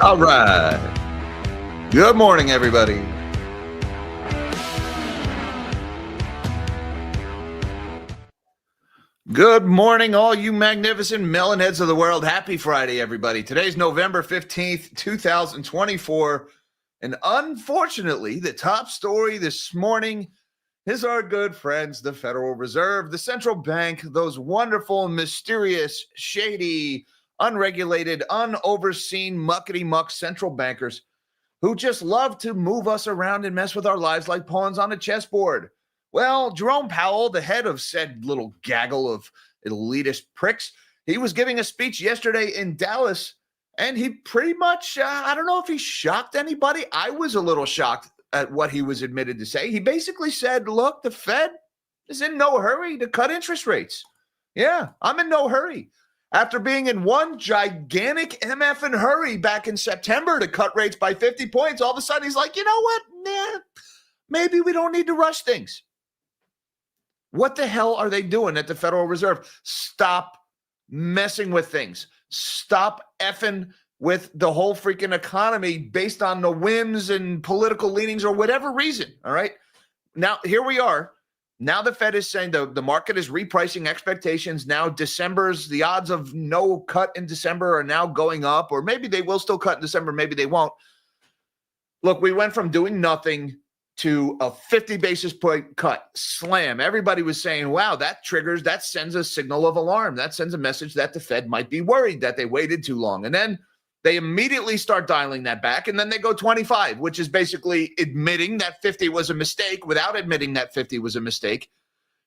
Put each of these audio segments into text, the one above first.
All right. Good morning, everybody. Good morning, all you magnificent melonheads of the world. Happy Friday, everybody. Today's November 15th, 2024. And unfortunately, the top story this morning is our good friends, the Federal Reserve, the central bank, those wonderful, mysterious, shady, unregulated, unoverseen, muckety-muck central bankers who just love to move us around and mess with our lives like pawns on a chessboard. Well, Jerome Powell, the head of said little gaggle of elitist pricks, he was giving a speech yesterday in Dallas, and he pretty much, I don't know if he shocked anybody. I was a little shocked at what he was admitted to say. He basically said, look, the Fed is in no hurry to cut interest rates. Yeah, I'm in no hurry. After being in one gigantic MFing hurry back in September to cut rates by 50 points, all of a sudden he's like, you know what? Nah, maybe we don't need to rush things. What the hell are they doing at the Federal Reserve? Stop messing with things. Stop effing with the whole freaking economy based on the whims and political leanings or whatever reason, all right? Now, here we are. Now the Fed is saying the market is repricing expectations. Now the odds of no cut in December are now going up, or maybe they will still cut in December, maybe they won't. Look, we went from doing nothing to a 50 basis point cut, slam. Everybody was saying, wow, that sends a signal of alarm. That sends a message that the Fed might be worried that they waited too long. And then they immediately start dialing that back, and then they go 25, which is basically admitting that 50 was a mistake without admitting that 50 was a mistake.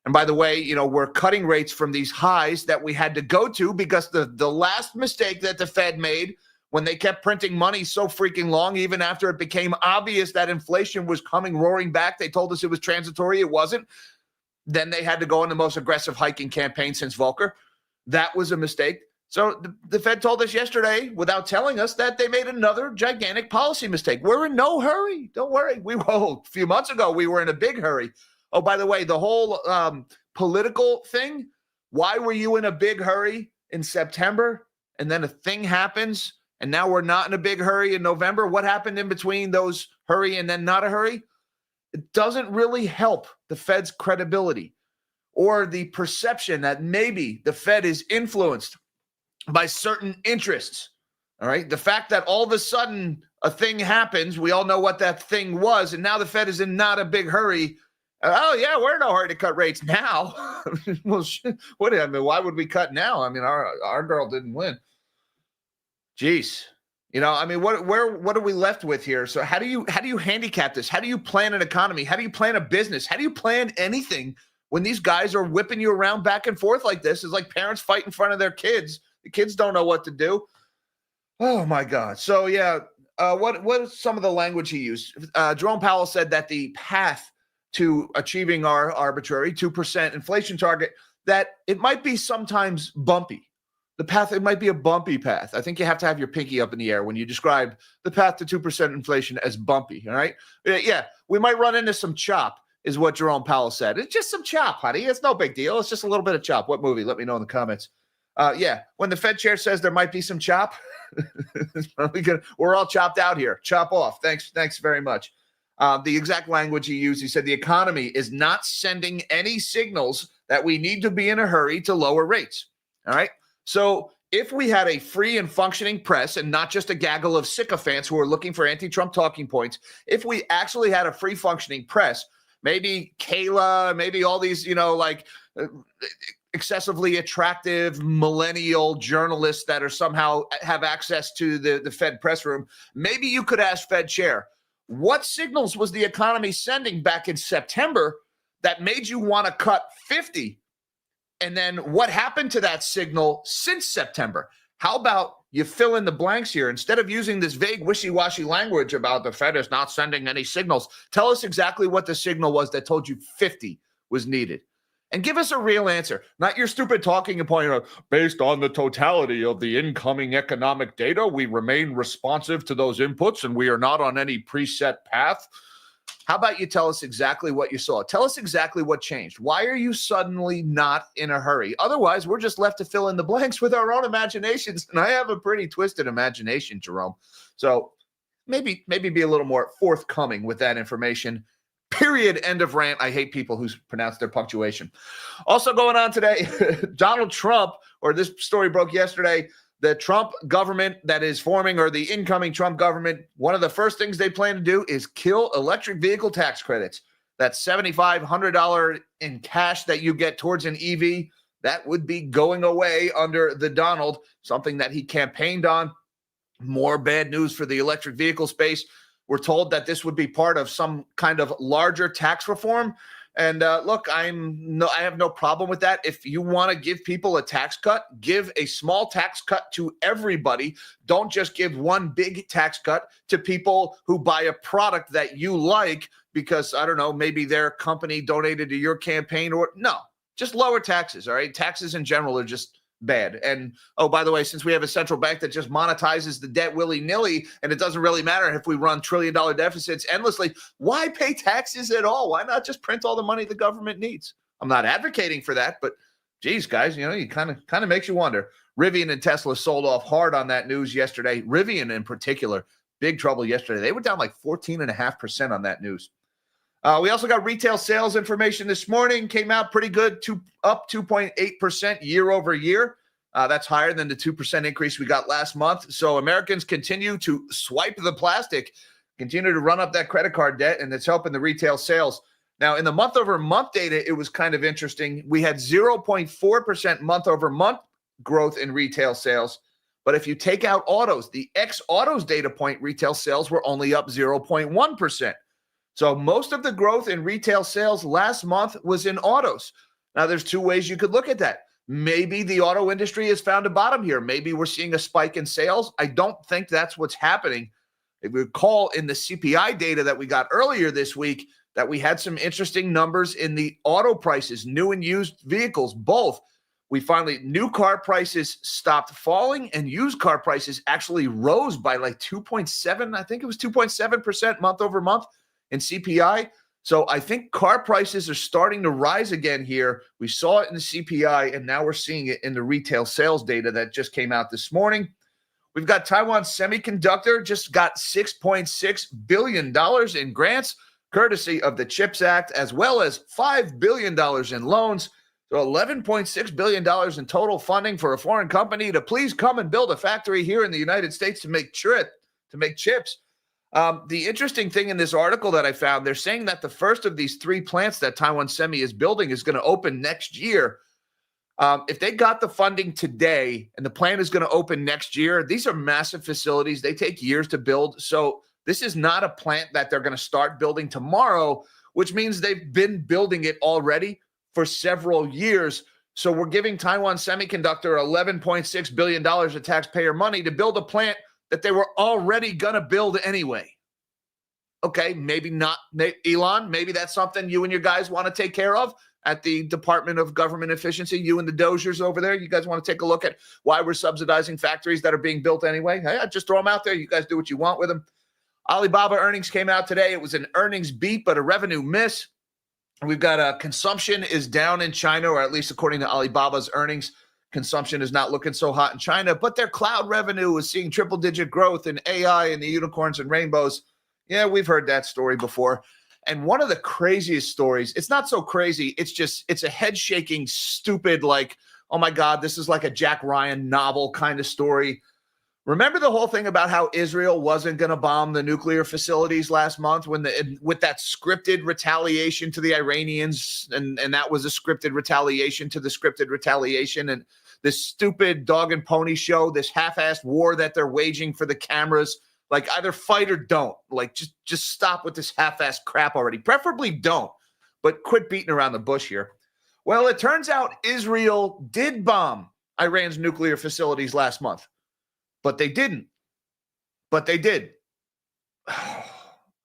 And by the way, we're cutting rates from these highs that we had to go to because the last mistake that the Fed made when they kept printing money so freaking long, even after it became obvious that inflation was coming roaring back, they told us it was transitory. It wasn't. Then they had to go on the most aggressive hiking campaign since Volcker. That was a mistake. So the Fed told us yesterday, without telling us, that they made another gigantic policy mistake. We're in no hurry. Don't worry. A few months ago, we were in a big hurry. Oh, by the way, the whole political thing, why were you in a big hurry in September? And then a thing happens, and now we're not in a big hurry in November. What happened in between those hurry and then not a hurry? It doesn't really help the Fed's credibility or the perception that maybe the Fed is influenced by certain interests, all right? The fact that all of a sudden a thing happens, we all know what that thing was, and now the Fed is in not a big hurry. Oh, yeah, we're in no hurry to cut rates now. Well, why would we cut now? I mean, our girl didn't win. Jeez. What are we left with here? So how do you handicap this? How do you plan an economy? How do you plan a business? How do you plan anything when these guys are whipping you around back and forth like this? It's like parents fight in front of their kids. The kids don't know what to do. Oh, my God. So, yeah, what is some of the language he used? Jerome Powell said that the path to achieving our arbitrary 2% inflation target, that it might be sometimes bumpy. It might be a bumpy path. I think you have to have your pinky up in the air when you describe the path to 2% inflation as bumpy, all right? Yeah, we might run into some chop, is what Jerome Powell said. It's just some chop, honey. It's no big deal. It's just a little bit of chop. What movie? Let me know in the comments. Yeah, when the Fed chair says there might be some chop, we're all chopped out here. Chop off. Thanks very much. The exact language he used, he said the economy is not sending any signals that we need to be in a hurry to lower rates. All right. So if we had a free and functioning press and not just a gaggle of sycophants who are looking for anti-Trump talking points, if we actually had a free functioning press, maybe Kayla, maybe all these, excessively attractive millennial journalists that are somehow have access to the Fed press room, maybe you could ask Fed Chair, what signals was the economy sending back in September that made you want to cut 50? And then what happened to that signal since September? How about you fill in the blanks here? Instead of using this vague, wishy-washy language about the Fed is not sending any signals, tell us exactly what the signal was that told you 50 was needed. And give us a real answer, not your stupid talking point of, based on the totality of the incoming economic data, we remain responsive to those inputs and we are not on any preset path. How about you tell us exactly what you saw? Tell us exactly what changed. Why are you suddenly not in a hurry? Otherwise, we're just left to fill in the blanks with our own imaginations. And I have a pretty twisted imagination, Jerome. So maybe be a little more forthcoming with that information. Period. End of rant. I hate people who pronounce their punctuation. Also going on today, Donald Trump, or this story broke yesterday, the Trump government that is forming, or the incoming Trump government, one of the first things they plan to do is kill electric vehicle tax credits. That $7,500 in cash that you get towards an EV, that would be going away under the Donald, something that he campaigned on. More bad news for the electric vehicle space. We're told that this would be part of some kind of larger tax reform. And look, I have no problem with that. If you want to give people a tax cut, give a small tax cut to everybody. Don't just give one big tax cut to people who buy a product that you like because, I don't know, maybe their company donated to your campaign, or no, just lower taxes. All right. Taxes in general are just bad. And oh, by the way, since we have a central bank that just monetizes the debt willy-nilly, and it doesn't really matter if we run trillion-dollar deficits endlessly, why pay taxes at all? Why not just print all the money the government needs? I'm not advocating for that, but geez, guys, you kind of makes you wonder. Rivian and Tesla sold off hard on that news yesterday. Rivian in particular, big trouble yesterday. They were down like 14.5% on that news. We also got retail sales information this morning. Came out pretty good, up 2.8% year over year. That's higher than the 2% increase we got last month. So Americans continue to swipe the plastic, continue to run up that credit card debt, and it's helping the retail sales. Now, in the month-over-month data, it was kind of interesting. We had 0.4% month-over-month growth in retail sales. But if you take out autos, the ex-autos data point, retail sales were only up 0.1%. So most of the growth in retail sales last month was in autos. Now, there's two ways you could look at that. Maybe the auto industry has found a bottom here. Maybe we're seeing a spike in sales. I don't think that's what's happening. If you recall in the CPI data that we got earlier this week, that we had some interesting numbers in the auto prices, new and used vehicles, both. New car prices stopped falling, and used car prices actually rose by like 2.7, I think it was 2.7% month over month. In CPI. So I think car prices are starting to rise again here. We saw it in the CPI, and now we're seeing it in the retail sales data that just came out this morning. We've got Taiwan Semiconductor just got $6.6 billion in grants, courtesy of the CHIPS Act, as well as $5 billion in loans. So $11.6 billion in total funding for a foreign company to please come and build a factory here in the United States to make chips. The interesting thing in this article that I found, they're saying that the first of these three plants that Taiwan Semi is building is going to open next year. If they got the funding today and the plant is going to open next year, these are massive facilities. They take years to build. So this is not a plant that they're going to start building tomorrow, which means they've been building it already for several years. So we're giving Taiwan Semiconductor $11.6 billion of taxpayer money to build a plant that they were already going to build anyway. Okay, maybe not, Elon, maybe that's something you and your guys want to take care of at the Department of Government Efficiency, you and the Doziers over there. You guys want to take a look at why we're subsidizing factories that are being built anyway? Hey, just throw them out there. You guys do what you want with them. Alibaba earnings came out today. It was an earnings beat, but a revenue miss. We've got consumption is down in China, or at least according to Alibaba's earnings. Consumption is not looking so hot in China, but their cloud revenue is seeing triple-digit growth in AI and the unicorns and rainbows. Yeah, we've heard that story before. And one of the craziest stories, it's not so crazy, it's a head-shaking, stupid, like, oh my God, this is like a Jack Ryan novel kind of story. Remember the whole thing about how Israel wasn't going to bomb the nuclear facilities last month with that scripted retaliation to the Iranians, and that was a scripted retaliation to the scripted retaliation, and this stupid dog and pony show, this half-assed war that they're waging for the cameras. Like, either fight or don't. Like, just stop with this half-assed crap already. Preferably don't, but quit beating around the bush here. Well, it turns out Israel did bomb Iran's nuclear facilities last month. But they didn't. But they did.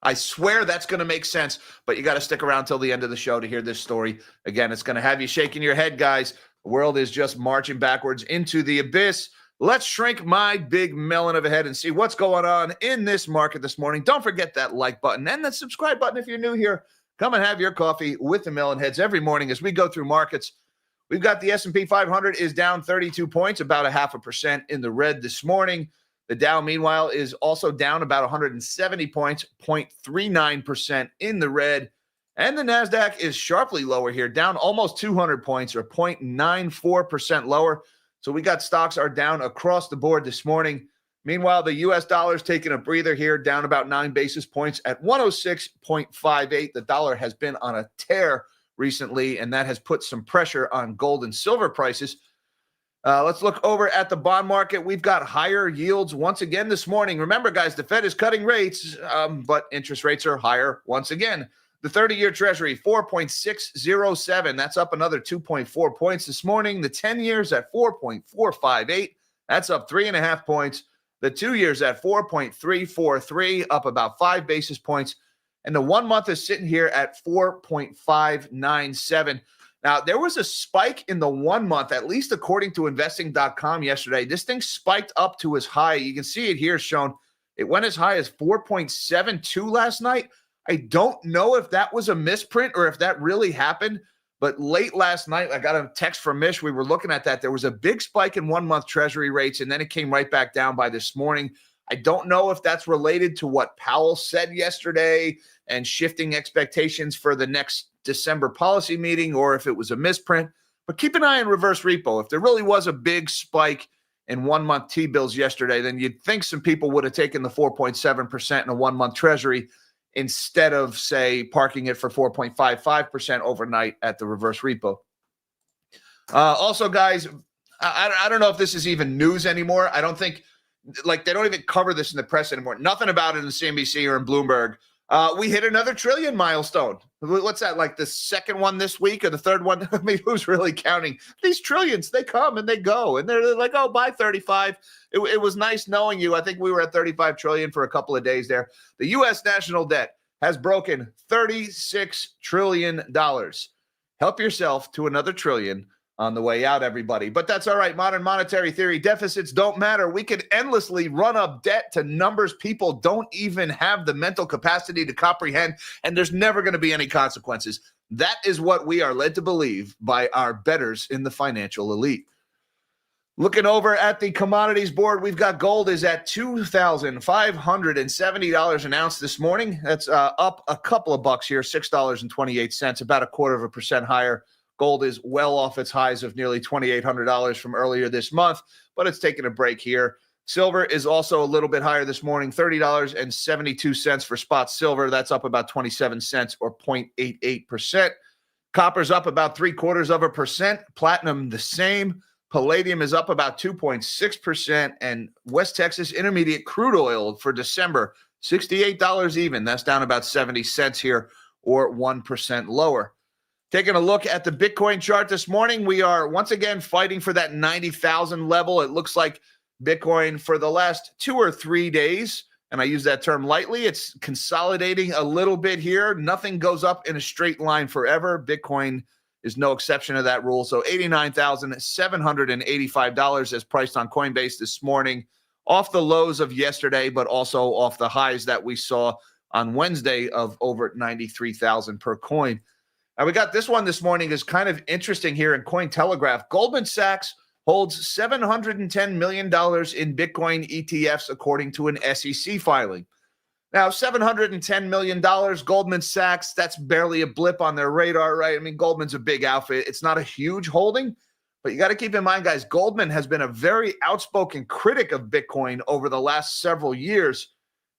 I swear that's going to make sense, but you got to stick around till the end of the show to hear this story. Again, it's going to have you shaking your head, guys. The world is just marching backwards into the abyss. Let's shrink my big melon of a head and see what's going on in this market this morning. Don't forget that like button and the subscribe button if you're new here. Come and have your coffee with the melon heads every morning as we go through markets. We've got the S&P 500 is down 32 points, about 0.5% in the red this morning. The Dow, meanwhile, is also down about 170 points, 0.39% in the red. And the NASDAQ is sharply lower here, down almost 200 points or 0.94% lower. So we got stocks are down across the board this morning. Meanwhile, the U.S. dollar is taking a breather here, down about 9 basis points at 106.58. The dollar has been on a tear recently, and that has put some pressure on gold and silver prices. Let's look over at the bond market. We've got higher yields once again this morning. Remember, guys, the Fed is cutting rates, but interest rates are higher once again. The 30-year Treasury, 4.607. That's up another 2.4 points this morning. The 10 years at 4.458. That's up 3.5 points. The 2 years at 4.343, up about 5 basis points. And the 1 month is sitting here at 4.597. Now, there was a spike in the 1 month, at least according to investing.com yesterday. This thing spiked up to as high. You can see it here shown. It went as high as 4.72 last night. I don't know if that was a misprint or if that really happened, but late last night, I got a text from Mish. We were looking at that. There was a big spike in 1 month Treasury rates, and then it came right back down by this morning. I don't know if that's related to what Powell said yesterday and shifting expectations for the next December policy meeting or if it was a misprint, but keep an eye on reverse repo. If there really was a big spike in 1 month T-bills yesterday, then you'd think some people would have taken the 4.7% in a 1 month Treasury instead of, say, parking it for 4.55% overnight at the reverse repo. Also, guys, I don't know if this is even news anymore. I don't think, like, they don't even cover this in the press anymore. Nothing about it in CNBC or in Bloomberg. We hit another trillion milestone. What's that, like the second one this week or the third one? I mean, who's really counting? These trillions, they come and they go. And they're like, oh, buy 35. It was nice knowing you. I think we were at 35 trillion for a couple of days there. The U.S. national debt has broken $36 trillion. Help yourself to another trillion on the way out, everybody. But that's all right. Modern monetary theory, deficits don't matter. We could endlessly run up debt to numbers people don't even have the mental capacity to comprehend, and there's never going to be any consequences. That is what we are led to believe by our bettors in the financial elite. Looking over at the commodities board, we've got gold is at $2,570 an ounce this morning. That's up a couple of bucks here, $6.28, about 0.25% higher. Gold is well off its highs of nearly $2,800 from earlier this month, but it's taking a break here. Silver is also a little bit higher this morning, $30.72 for spot silver. That's up about 27 cents or 0.88%. Copper's up about 0.75%. Platinum the same. Palladium is up about 2.6%. And West Texas Intermediate crude oil for December, $68 even. That's down about 70 cents here or 1% lower. Taking a look at the Bitcoin chart this morning, we are once again fighting for that 90,000 level. It looks like Bitcoin for the last 2 or 3 days, and I use that term lightly, it's consolidating a little bit here. Nothing goes up in a straight line forever. Bitcoin is no exception to that rule. So $89,785 as priced on Coinbase this morning, off the lows of yesterday, but also off the highs that we saw on Wednesday of over 93,000 per coin. Now, we got this one this morning is kind of interesting here in Cointelegraph. Goldman Sachs holds $710 million in Bitcoin ETFs, according to an SEC filing. Now, $710 million, Goldman Sachs, that's barely a blip on their radar, right? I mean, Goldman's a big outfit. It's not a huge holding, but you got to keep in mind, guys, Goldman has been a very outspoken critic of Bitcoin over the last several years.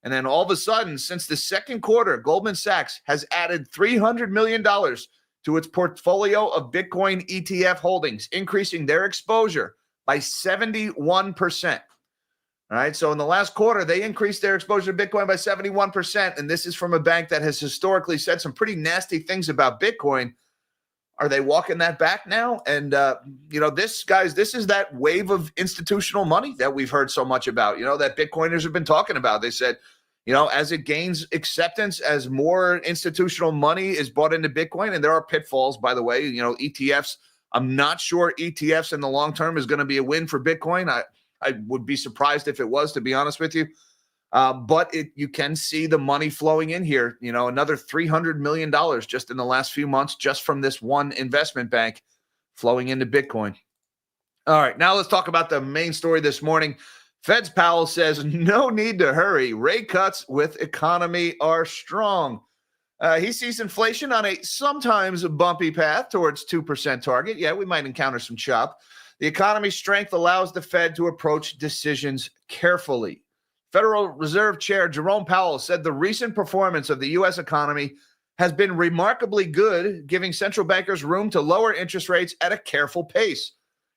And then all of a sudden, since the second quarter, Goldman Sachs has added $300 million to its portfolio of Bitcoin ETF holdings, increasing their exposure by 71%. All right, so in the last quarter, they increased their exposure to Bitcoin by 71%. And this is from a bank that has historically said some pretty nasty things about Bitcoin. Are they walking that back now? And, this is that wave of institutional money that we've heard so much about, that Bitcoiners have been talking about. They said, as it gains acceptance, as more institutional money is brought into Bitcoin, and there are pitfalls, by the way, ETFs. I'm not sure ETFs in the long term is going to be a win for Bitcoin. I would be surprised if it was, to be honest with you. But you can see the money flowing in here. Another $300 million just in the last few months, just from this one investment bank flowing into Bitcoin. All right, now let's talk about the main story this morning. Fed's Powell says no need to hurry. Rate cuts with economy are strong. He sees inflation on a sometimes bumpy path towards 2% target. Yeah, we might encounter some chop. The economy's strength allows the Fed to approach decisions carefully. Federal Reserve Chair Jerome Powell said the recent performance of the U.S. economy has been remarkably good, giving central bankers room to lower interest rates at a careful pace.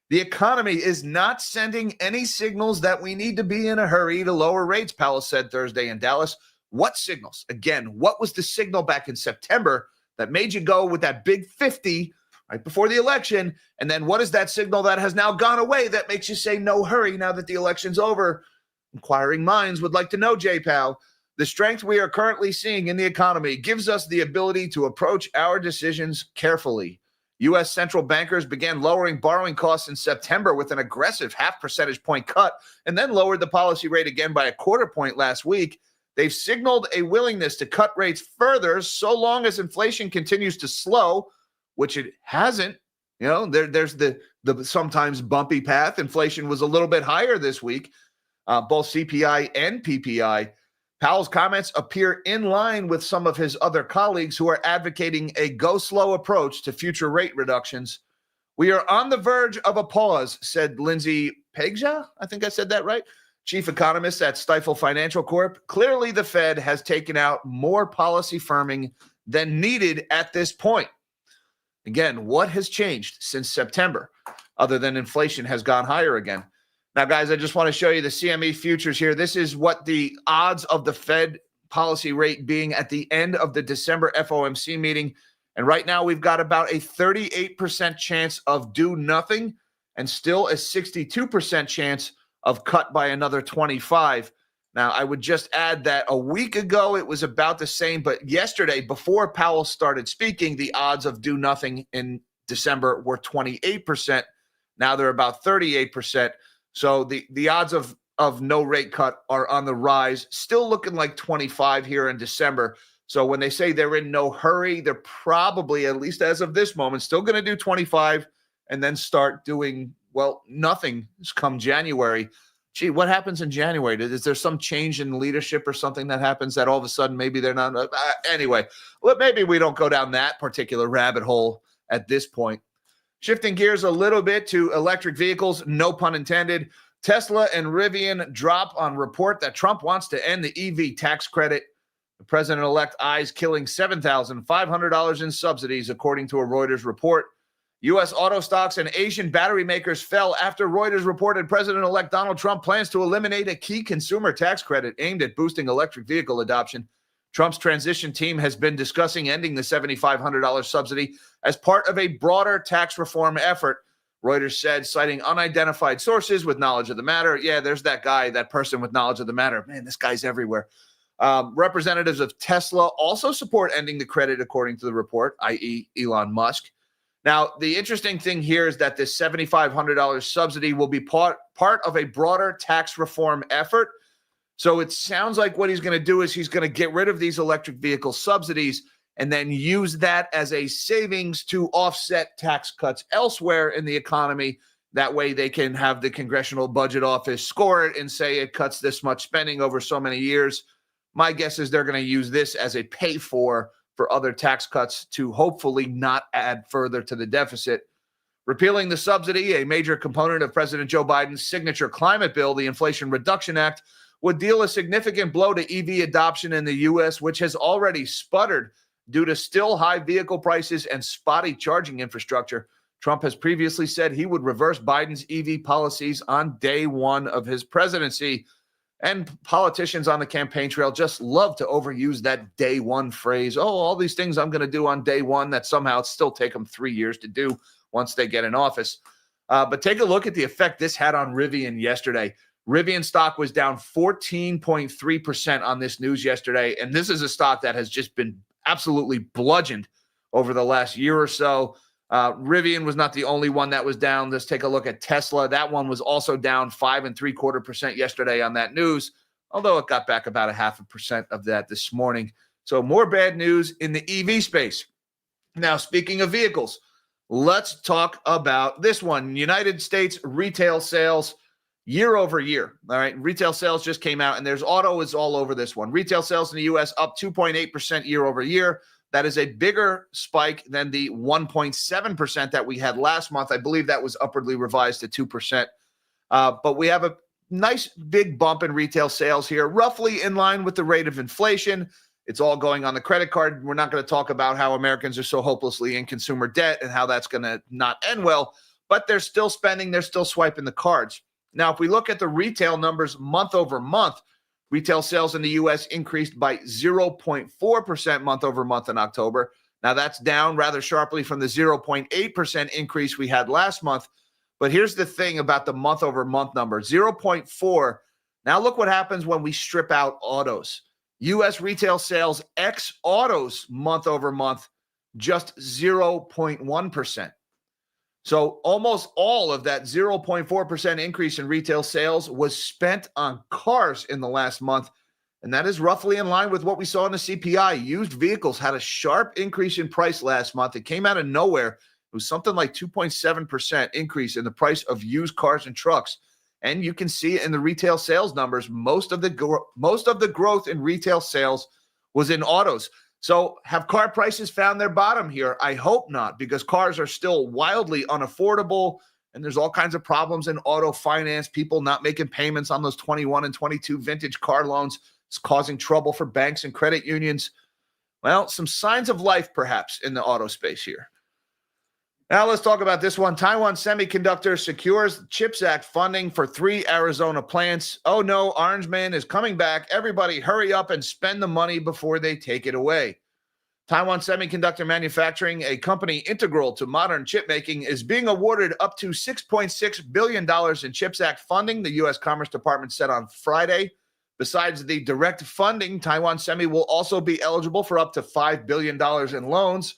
The economy is not sending any signals that we need to be in a hurry to lower rates, Powell said Thursday in Dallas. What signals? Again, what was the signal back in September that made you go with that big 50 right before the election? And then what is that signal that has now gone away that makes you say no hurry now that the election's over? Inquiring minds would like to know, Jay Powell. The strength we are currently seeing in the economy gives us the ability to approach our decisions carefully. U.S. central bankers began lowering borrowing costs in September with an aggressive 0.5 percentage point cut and then lowered the policy rate again by 0.25 point last week. They've signaled a willingness to cut rates further so long as inflation continues to slow, which it hasn't. There's the sometimes bumpy path. Inflation was a little bit higher this week, both CPI and PPI. Powell's comments appear in line with some of his other colleagues who are advocating a go-slow approach to future rate reductions. We are on the verge of a pause, said Lindsay Pegja. I think I said that right. Chief economist at Stifel Financial Corp. Clearly, the Fed has taken out more policy firming than needed at this point. Again, what has changed since September other than inflation has gone higher again? Now, guys, I just want to show you the CME futures here. This is what the odds of the Fed policy rate being at the end of the December FOMC meeting. And right now we've got about a 38% chance of do nothing and still a 62% chance of cut by another 25. Now, I would just add that a week ago it was about the same, but yesterday, before Powell started speaking, the odds of do nothing in December were 28%. Now they're about 38%. So the odds of no rate cut are on the rise, still looking like 25 here in December. So when they say they're in no hurry, they're probably, at least as of this moment, still going to do 25 and then start doing, nothing come January. Gee, what happens in January? Is there some change in leadership or something that happens that all of a sudden maybe they're not? Anyway, maybe we don't go down that particular rabbit hole at this point. Shifting gears a little bit to electric vehicles, no pun intended. Tesla and Rivian drop on report that Trump wants to end the EV tax credit. The president-elect eyes killing $7,500 in subsidies, according to a Reuters report. U.S. auto stocks and Asian battery makers fell after Reuters reported President-elect Donald Trump plans to eliminate a key consumer tax credit aimed at boosting electric vehicle adoption. Trump's transition team has been discussing ending the $7,500 subsidy as part of a broader tax reform effort, Reuters said, citing unidentified sources with knowledge of the matter. Yeah, there's that guy, that person with knowledge of the matter. Man, this guy's everywhere. Representatives of Tesla also support ending the credit, according to the report, i.e. Elon Musk. Now, the interesting thing here is that this $7,500 subsidy will be part of a broader tax reform effort. So it sounds like what he's going to do is he's going to get rid of these electric vehicle subsidies and then use that as a savings to offset tax cuts elsewhere in the economy. That way they can have the Congressional Budget Office score it and say it cuts this much spending over so many years. My guess is they're going to use this as a pay for other tax cuts to hopefully not add further to the deficit. Repealing the subsidy, a major component of President Joe Biden's signature climate bill, the Inflation Reduction Act, would deal a significant blow to EV adoption in the U.S., which has already sputtered due to still high vehicle prices and spotty charging infrastructure. Trump has previously said he would reverse Biden's EV policies on day one of his presidency. And politicians on the campaign trail just love to overuse that day one phrase. Oh, all these things I'm going to do on day one that somehow still take them 3 years to do once they get in office. But take a look at the effect this had on Rivian yesterday. Rivian stock was down 14.3% on this news yesterday. And this is a stock that has just been absolutely bludgeoned over the last year or so. Rivian was not the only one that was down. Let's take a look at Tesla. That one was also down 5.75% yesterday on that news, although it got back about 0.5% of that this morning. So more bad news in the EV space. Now, speaking of vehicles, let's talk about this one. United States retail sales year over year. All right. Retail sales just came out, and there's auto is all over this one. Retail sales in the U.S. up 2.8% year over year. That is a bigger spike than the 1.7% that we had last month. I believe that was upwardly revised to 2%. But we have a nice big bump in retail sales here, roughly in line with the rate of inflation. It's all going on the credit card. We're not going to talk about how Americans are so hopelessly in consumer debt and how that's going to not end well, but they're still spending. They're still swiping the cards. Now, if we look at the retail numbers month over month, retail sales in the U.S. increased by 0.4% month over month in October. Now, that's down rather sharply from the 0.8% increase we had last month. But here's the thing about the month over month number, 0.4. Now, look what happens when we strip out autos. U.S. retail sales ex autos month over month, just 0.1%. So almost all of that 0.4% increase in retail sales was spent on cars in the last month. And that is roughly in line with what we saw in the CPI. Used vehicles had a sharp increase in price last month. It came out of nowhere. It was something like 2.7% increase in the price of used cars and trucks. And you can see it in the retail sales numbers. Most of the growth in retail sales was in autos. So have car prices found their bottom here? I hope not, because cars are still wildly unaffordable, and there's all kinds of problems in auto finance, people not making payments on those 21 and 22 vintage car loans. It's causing trouble for banks and credit unions. Well, some signs of life perhaps in the auto space here. Now let's talk about this one. Taiwan Semiconductor secures CHIPS Act funding for 3 Arizona plants. Oh no, Orange Man is coming back. Everybody hurry up and spend the money before they take it away. Taiwan Semiconductor Manufacturing, a company integral to modern chip making, is being awarded up to $6.6 billion in CHIPS Act funding, the U.S. Commerce Department said on Friday. Besides the direct funding, Taiwan Semi will also be eligible for up to $5 billion in loans.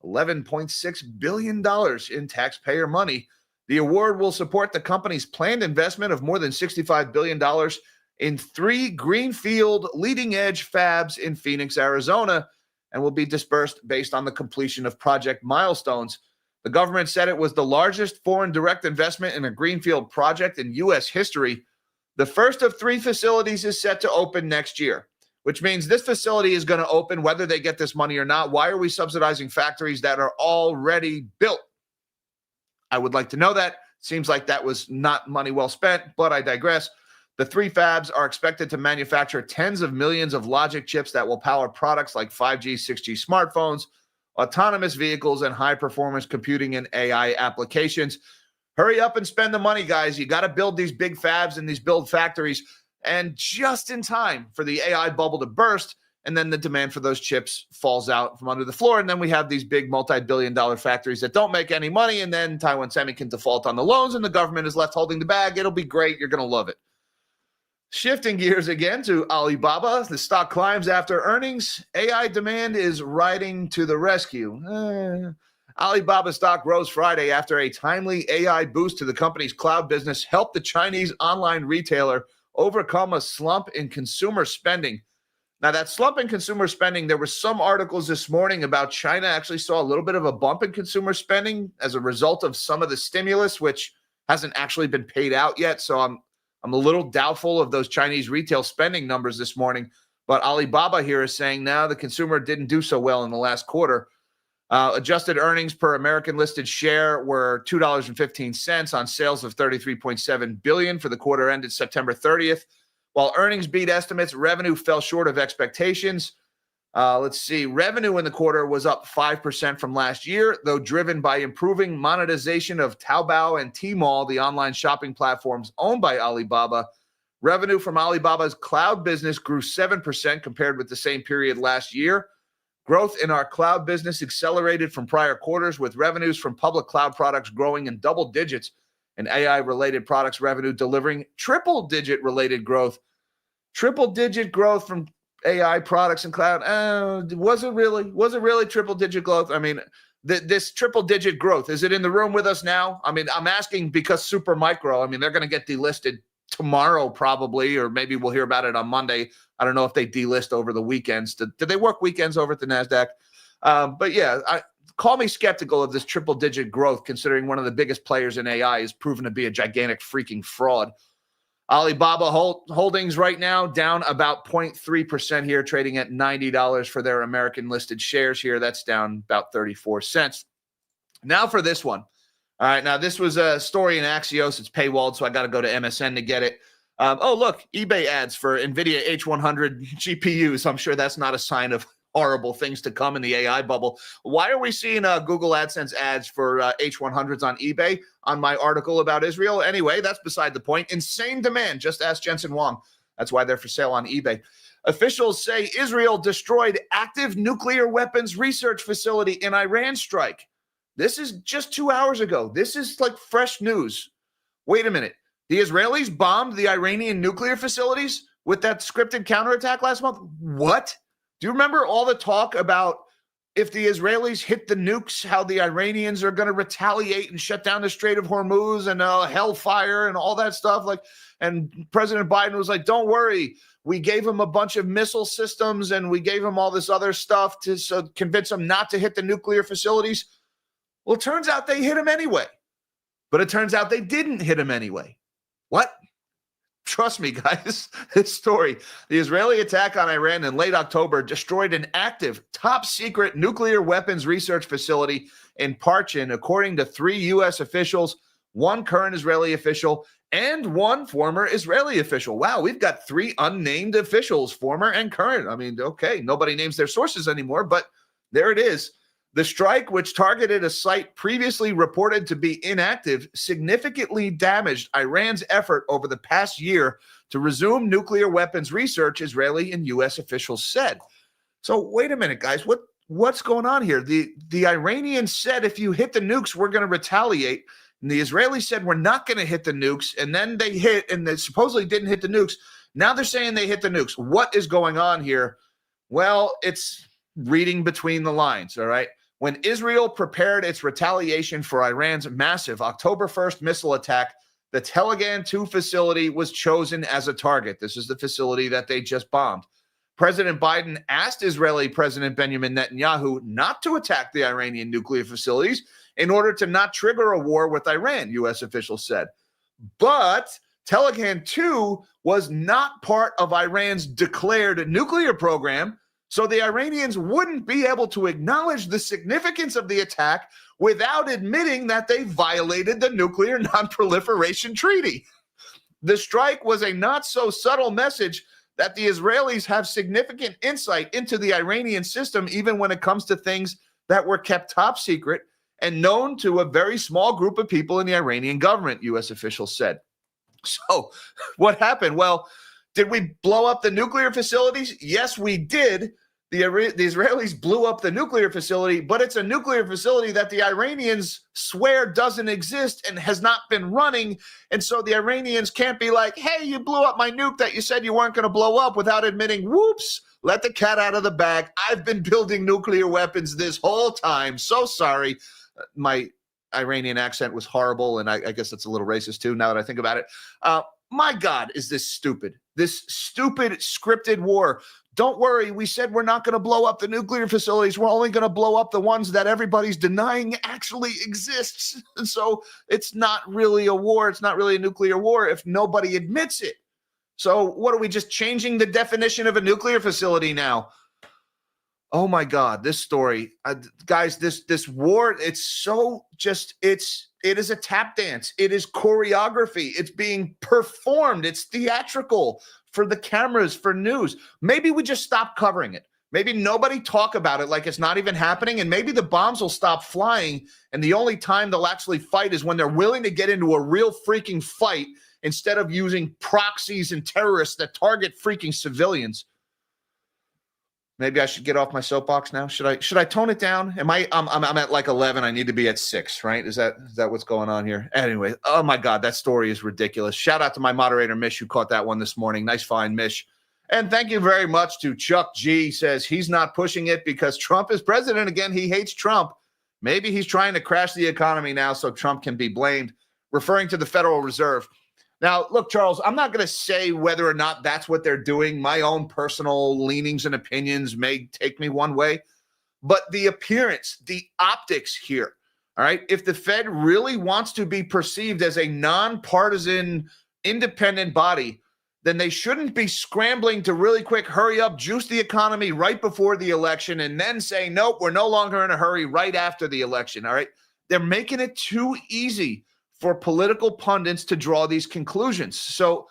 $11.6 billion in taxpayer money. The award will support the company's planned investment of more than $65 billion in 3 greenfield leading-edge fabs in Phoenix, Arizona, and will be dispersed based on the completion of project milestones. The government said it was the largest foreign direct investment in a greenfield project in U.S. history. The first of 3 facilities is set to open next year, which means this facility is going to open whether they get this money or not. Why are we subsidizing factories that are already built? I would like to know that. Seems like that was not money well spent, but I digress. The 3 fabs are expected to manufacture tens of millions of logic chips that will power products like 5G, 6G smartphones, autonomous vehicles, and high-performance computing and AI applications. Hurry up and spend the money, guys. You got to build these big fabs and these build factories, and just in time for the AI bubble to burst, and then the demand for those chips falls out from under the floor, and then we have these big multi-billion-dollar factories that don't make any money, and then Taiwan Semi can default on the loans, and the government is left holding the bag. It'll be great. You're going to love it. Shifting gears again to Alibaba, the stock climbs after earnings. AI demand is riding to the rescue. Alibaba stock rose Friday after a timely AI boost to the company's cloud business helped the Chinese online retailer overcome a slump in consumer spending. Now, that slump in consumer spending, there were some articles this morning about China actually saw a little bit of a bump in consumer spending as a result of some of the stimulus, which hasn't actually been paid out yet. So I'm a little doubtful of those Chinese retail spending numbers this morning. But Alibaba here is saying now the consumer didn't do so well in the last quarter. Adjusted earnings per American listed share were $2.15 on sales of $33.7 billion for the quarter ended September 30th. While earnings beat estimates, revenue fell short of expectations. Let's see. Revenue in the quarter was up 5% from last year, though driven by improving monetization of Taobao and Tmall, the online shopping platforms owned by Alibaba. Revenue from Alibaba's cloud business grew 7% compared with the same period last year. Growth in our cloud business accelerated from prior quarters, with revenues from public cloud products growing in double digits and AI-related products revenue delivering triple-digit related growth. Triple-digit growth from AI products and cloud. Was it really triple-digit growth? I mean, this triple-digit growth, is it in the room with us now? I mean, I'm asking because Supermicro, I mean, they're going to get delisted tomorrow probably, or maybe we'll hear about it on Monday. I don't know if they delist over the weekends. Did they work weekends over at the NASDAQ? But yeah, call me skeptical of this triple-digit growth, considering one of the biggest players in AI is proven to be a gigantic freaking fraud. Alibaba holdings right now down about 0.3% here, trading at $90 for their American-listed shares here. That's down about 34 cents. Now for this one. All right, now this was a story in Axios. It's paywalled, so I got to go to MSN to get it. Oh, look, eBay ads for NVIDIA H100 GPUs. I'm sure that's not a sign of horrible things to come in the AI bubble. Why are we seeing Google AdSense ads for H100s on eBay on my article about Israel? Anyway, that's beside the point. Insane demand. Just ask Jensen Huang. That's why they're for sale on eBay. Officials say Israel destroyed active nuclear weapons research facility in Iran strike. This is just 2 hours ago. This is like fresh news. Wait a minute. The Israelis bombed the Iranian nuclear facilities with that scripted counterattack last month? What? Do you remember all the talk about if the Israelis hit the nukes, how the Iranians are going to retaliate and shut down the Strait of Hormuz and hellfire and all that stuff? And President Biden was like, don't worry. We gave him a bunch of missile systems and we gave him all this other stuff to convince him not to hit the nuclear facilities. Well, it turns out they hit him anyway. But it turns out they didn't hit him anyway. What? Trust me, guys, this story. The Israeli attack on Iran in late October destroyed an active, top-secret nuclear weapons research facility in Parchin, according to 3 U.S. officials, 1 current Israeli official, and 1 former Israeli official. Wow, we've got 3 unnamed officials, former and current. I mean, okay, nobody names their sources anymore, but there it is. The strike, which targeted a site previously reported to be inactive, significantly damaged Iran's effort over the past year to resume nuclear weapons research, Israeli and U.S. officials said. So wait a minute, guys. What's going on here? The Iranians said, if you hit the nukes, we're going to retaliate. And the Israelis said, we're not going to hit the nukes. And then they hit, and they supposedly didn't hit the nukes. Now they're saying they hit the nukes. What is going on here? Well, it's reading between the lines, all right? When Israel prepared its retaliation for Iran's massive October 1st missile attack, the Telegan 2 facility was chosen as a target. This is the facility that they just bombed. President Biden asked Israeli President Benjamin Netanyahu not to attack the Iranian nuclear facilities in order to not trigger a war with Iran, U.S. officials said. But Telegan 2 was not part of Iran's declared nuclear program, so the Iranians wouldn't be able to acknowledge the significance of the attack without admitting that they violated the Nuclear Non-Proliferation Treaty. The strike was a not-so-subtle message that the Israelis have significant insight into the Iranian system, even when it comes to things that were kept top secret and known to a very small group of people in the Iranian government, U.S. officials said. So what happened? Well, did we blow up the nuclear facilities? Yes, we did. The Israelis blew up the nuclear facility, but it's a nuclear facility that the Iranians swear doesn't exist and has not been running. And so the Iranians can't be like, hey, you blew up my nuke that you said you weren't going to blow up, without admitting, whoops, let the cat out of the bag. I've been building nuclear weapons this whole time. So sorry. My Iranian accent was horrible, and I guess that's a little racist too, now that I think about it. My God, is this stupid? This stupid scripted war. Don't worry, we said we're not going to blow up the nuclear facilities. We're only going to blow up the ones that everybody's denying actually exists. And so it's not really a war. It's not really a nuclear war if nobody admits it. So what are we, just changing the definition of a nuclear facility now? Oh my God, this story, guys, this war, it's so just, it is a tap dance. It is choreography. It's being performed. It's theatrical for the cameras, for news. Maybe we just stop covering it. Maybe nobody talk about it like it's not even happening. And maybe the bombs will stop flying. And the only time they'll actually fight is when they're willing to get into a real freaking fight instead of using proxies and terrorists that target freaking civilians. Maybe I should get off my soapbox now. Should I tone it down? I'm at like 11. I need to be at 6, right? Is that what's going on here? Anyway, oh my God, that story is ridiculous. Shout out to my moderator, Mish, who caught that one this morning. Nice find, Mish. And thank you very much to Chuck G. Says he's not pushing it because Trump is president again. He hates Trump. Maybe he's trying to crash the economy now so Trump can be blamed, referring to the Federal Reserve. Now, look, Charles, I'm not going to say whether or not that's what they're doing. My own personal leanings and opinions may take me one way, but the appearance, the optics here, all right, if the Fed really wants to be perceived as a nonpartisan, independent body, then they shouldn't be scrambling to really quick hurry up, juice the economy right before the election, and then say, nope, we're no longer in a hurry right after the election, all right? They're making it too easy for political pundits to draw these conclusions. So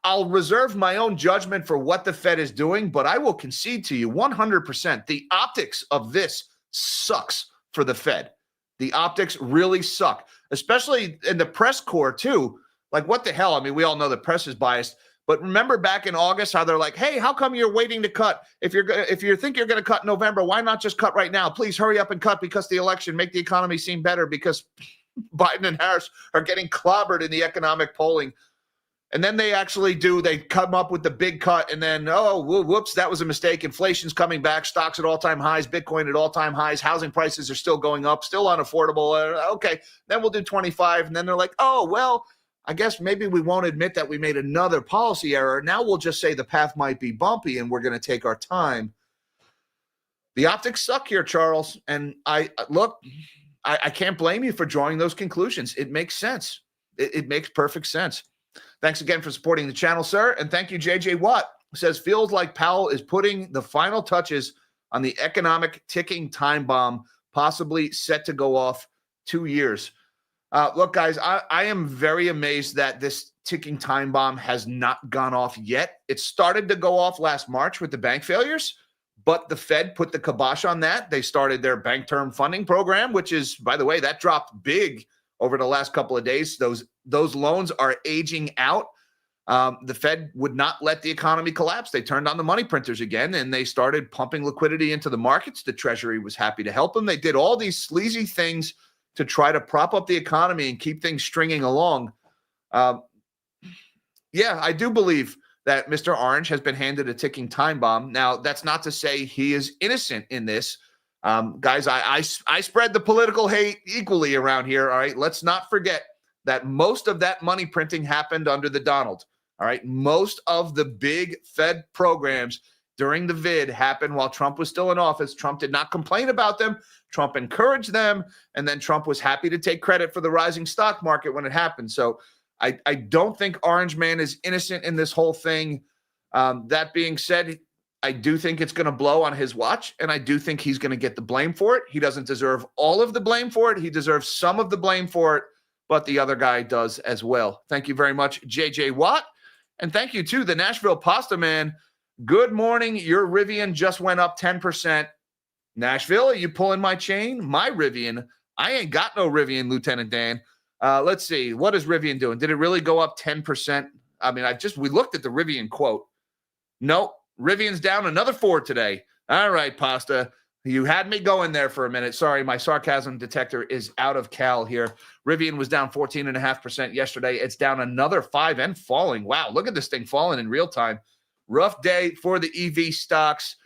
I'll reserve my own judgment for what the Fed is doing, but I will concede to you 100%. The optics of this sucks for the Fed. The optics really suck, especially in the press corps too. Like, what the hell? I mean, we all know the press is biased, but remember back in August how they're like, hey, how come you're waiting to cut? If you think you're going to cut in November, why not just cut right now? Please hurry up and cut because the election, make the economy seem better because Biden and Harris are getting clobbered in the economic polling. And then they actually do. They come up with the big cut, and then, oh, whoops, that was a mistake. Inflation's coming back. Stocks at all-time highs. Bitcoin at all-time highs. Housing prices are still going up, still unaffordable. Okay, then we'll do 25. And then they're like, oh, well, I guess maybe we won't admit that we made another policy error. Now we'll just say the path might be bumpy, and we're going to take our time. The optics suck here, Charles. And I can't blame you for drawing those conclusions. It makes sense. It makes perfect sense. Thanks again for supporting the channel, sir. And thank you, JJ Watt, who says, feels like Powell is putting the final touches on the economic ticking time bomb, possibly set to go off 2 years. Look, guys, I am very amazed that this ticking time bomb has not gone off yet. It started to go off last March with the bank failures, but the Fed put the kibosh on that. They started their bank term funding program, which is, by the way, that dropped big over the last couple of days. Those loans are aging out. The Fed would not let the economy collapse. They turned on the money printers again, and they started pumping liquidity into the markets. The Treasury was happy to help them. They did all these sleazy things to try to prop up the economy and keep things stringing along. Yeah, I do believe that Mr. Orange has been handed a ticking time bomb. Now, that's not to say he is innocent in this. Guys, I spread the political hate equally around here, all right? Let's not forget that most of that money printing happened under the Donald, all right? Most of the big Fed programs during the vid happened while Trump was still in office. Trump did not complain about them. Trump encouraged them, and then Trump was happy to take credit for the rising stock market when it happened. So I don't think Orange Man is innocent in this whole thing. That being said, I do think it's going to blow on his watch, and I do think he's going to get the blame for it. He doesn't deserve all of the blame for it. He deserves some of the blame for it, but the other guy does as well. Thank you very much, JJ Watt. And thank you, too, the Nashville Pasta Man. Good morning. Your Rivian just went up 10%. Nashville, are you pulling my chain? My Rivian. I ain't got no Rivian, Lieutenant Dan. Let's see. What is Rivian doing? Did it really go up 10%? I mean, we looked at the Rivian quote. Nope. Rivian's down another 4 today. All right, Pasta. You had me going there for a minute. Sorry, my sarcasm detector is out of cal here. Rivian was down 14.5% yesterday. It's down another 5 and falling. Wow, look at this thing falling in real time. Rough day for the EV stocks.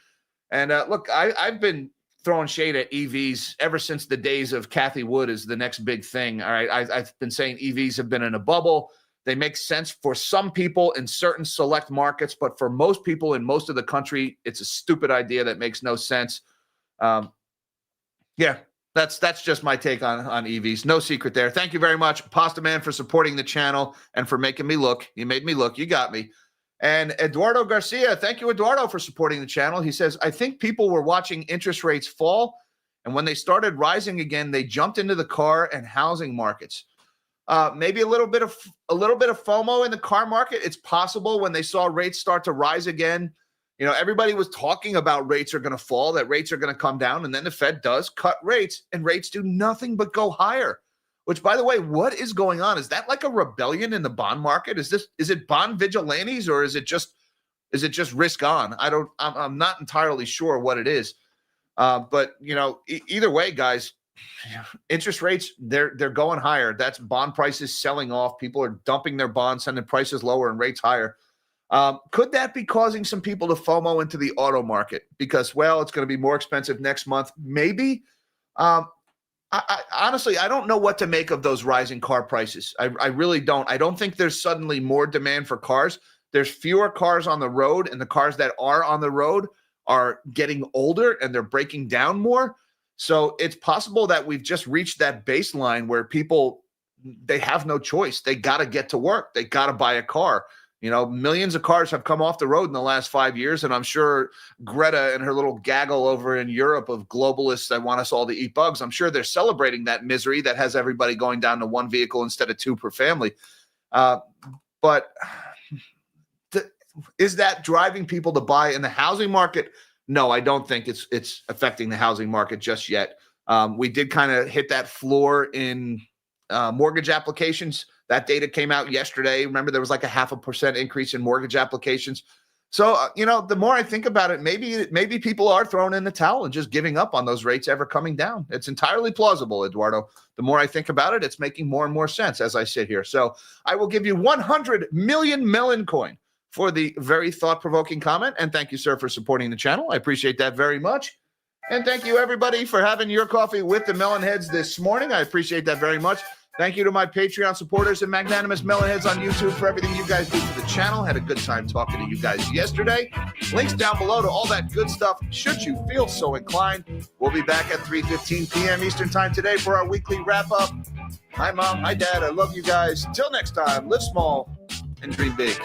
And look, I've been throwing shade at EVs ever since the days of Kathy Wood is the next big thing. All right, I've been saying EVs have been in a bubble. They make sense for some people in certain select markets, but for most people in most of the country, it's a stupid idea that makes no sense. Yeah, that's just my take on EVs. No secret there. Thank you very much, Pasta Man, for supporting the channel and for making me look. You made me look. You got me. And Eduardo Garcia, thank you, Eduardo, for supporting the channel. He says, I think people were watching interest rates fall, and when they started rising again, they jumped into the car and housing markets. Maybe a little bit of FOMO in the car market. It's possible when they saw rates start to rise again. You know, everybody was talking about rates are going to fall, that rates are going to come down, and then the Fed does cut rates, and rates do nothing but go higher. Which, by the way, what is going on? Is that like a rebellion in the bond market? Is it bond vigilantes, or is it just risk on? I'm not entirely sure what it is. But you know, either way, guys, interest rates, they're going higher. That's bond prices selling off. People are dumping their bonds, sending prices lower and rates higher. Could that be causing some people to FOMO into the auto market because, well, it's going to be more expensive next month? Maybe. Honestly, I don't know what to make of those rising car prices. I really don't. I don't think there's suddenly more demand for cars. There's fewer cars on the road, and the cars that are on the road are getting older and they're breaking down more. So it's possible that we've just reached that baseline where people, they have no choice. They got to get to work. They got to buy a car. You know, millions of cars have come off the road in the last 5 years, and I'm sure Greta and her little gaggle over in Europe of globalists that want us all to eat bugs, I'm sure they're celebrating that misery that has everybody going down to one vehicle instead of two per family. But is that driving people to buy in the housing market? No, I don't think it's affecting the housing market just yet. We did kind of hit that floor in mortgage applications. That data came out yesterday. Remember, there was like a 0.5% increase in mortgage applications. So, the more I think about it, maybe people are throwing in the towel and just giving up on those rates ever coming down. It's entirely plausible, Eduardo. The more I think about it, it's making more and more sense as I sit here. So I will give you 100 million melon coin for the very thought-provoking comment. And thank you, sir, for supporting the channel. I appreciate that very much. And thank you, everybody, for having your coffee with the Melonheads this morning. I appreciate that very much. Thank you to my Patreon supporters and magnanimous Melonheads on YouTube for everything you guys do for the channel. Had a good time talking to you guys yesterday. Links down below to all that good stuff, should you feel so inclined. We'll be back at 3:15 p.m. Eastern Time today for our weekly wrap-up. Hi, Mom. Hi, Dad. I love you guys. Till next time, live small and dream big.